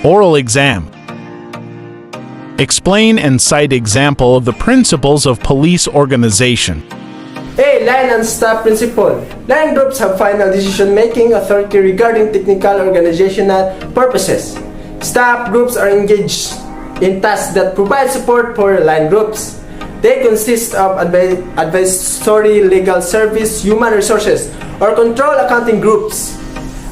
Oral exam. Explain and cite example of the principles of police organization. A. Line and staff principle. Line groups have final decision-making authority regarding technical organizational purposes. Staff groups are engaged in tasks that provide support for line groups. They consist of advisory, legal service, human resources, or control accounting groups.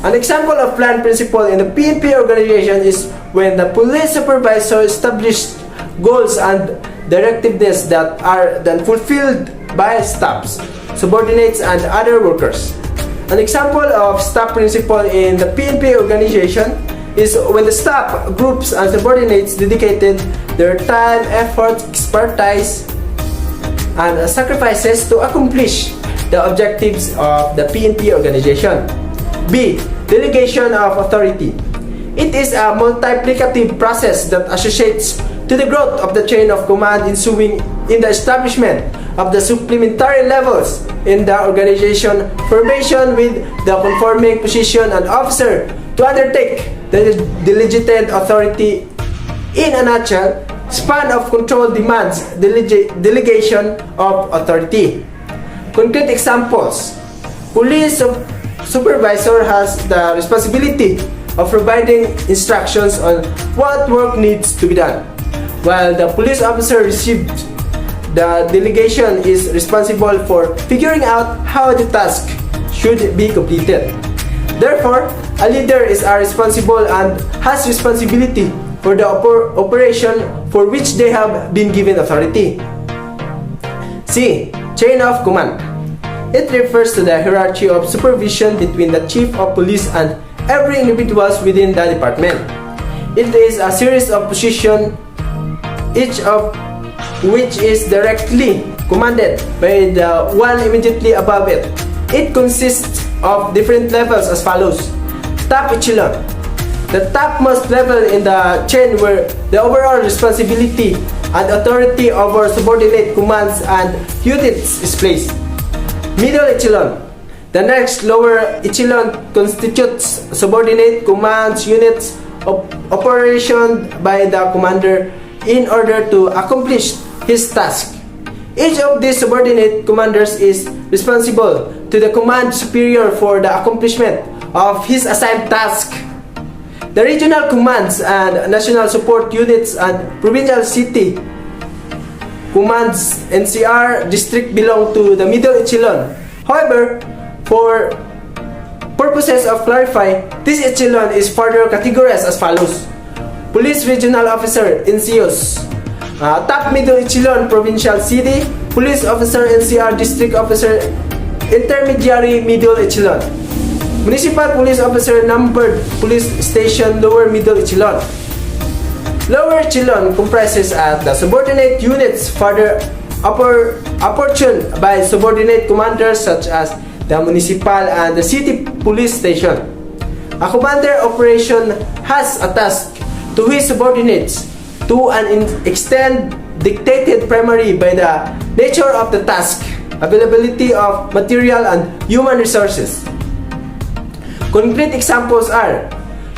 An example of line principle in the PNP organization is when the police supervisor established goals and directives that are then fulfilled by staffs, subordinates, and other workers. An example of staff principle in the PNP organization is when the staff groups and subordinates dedicated their time, effort, expertise, and sacrifices to accomplish the objectives of the PNP organization. B. Delegation of authority. It is a multiplicative process that associates to the growth of the chain of command ensuing in the establishment of the supplementary levels in the organization, formation with the conforming position and officer to undertake the delegated authority. In a nutshell, span of control demands delegation of authority. Concrete examples. Police supervisor has the responsibility of providing instructions on what work needs to be done, while the police officer received the delegation is responsible for figuring out how the task should be completed. Therefore, a leader is responsible and has responsibility for the operation for which they have been given authority. C. Chain of command. It refers to the hierarchy of supervision between the chief of police and every individual within the department. It is a series of positions, each of which is directly commanded by the one immediately above it. It consists of different levels as follows. Top echelon. The topmost level in the chain where the overall responsibility and authority over subordinate commands and units is placed. Middle echelon. The next lower echelon constitutes subordinate commands units operated by the commander in order to accomplish his task. Each of these subordinate commanders is responsible to the command superior for the accomplishment of his assigned task. The regional commands and national support units and provincial city commands NCR district belong to the middle echelon. However, for purposes of clarify, this echelon is further categorized as follows. Police Regional Officer NCOs, Top Middle Echelon Provincial City, Police Officer NCR District Officer, Intermediary Middle Echelon, Municipal Police Officer Numbered Police Station Lower Middle Echelon. Lower echelon comprises the subordinate units further apportioned by subordinate commanders such as the municipal and the city police station. A commander operation has a task to his subordinates to an extent dictated primarily by the nature of the task, availability of material and human resources. Concrete examples are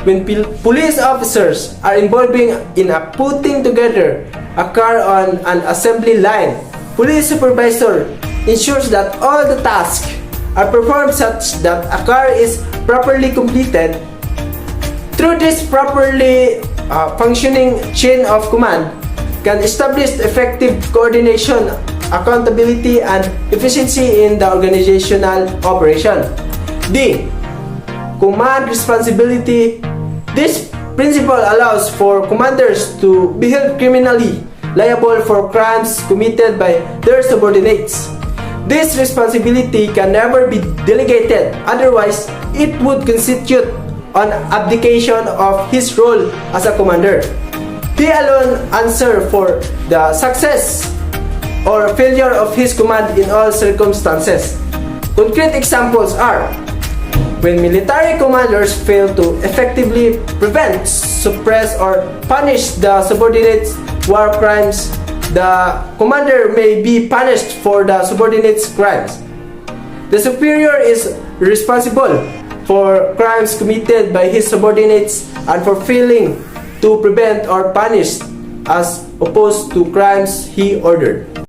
when police officers are involving in a putting together a car on an assembly line. Police supervisor ensures that all the tasks are performed such that a car is properly completed. Through this properly functioning chain of command can establish effective coordination, accountability, and efficiency in the organizational operation. D. Command responsibility. This principle allows for commanders to be held criminally liable for crimes committed by their subordinates. This responsibility can never be delegated, otherwise it would constitute an abdication of his role as a commander. He alone answers for the success or failure of his command in all circumstances. Concrete examples are when military commanders fail to effectively prevent, suppress, or punish the subordinates' war crimes, the commander may be punished for the subordinates' crimes. The superior is responsible for crimes committed by his subordinates and for failing to prevent or punish as opposed to crimes he ordered.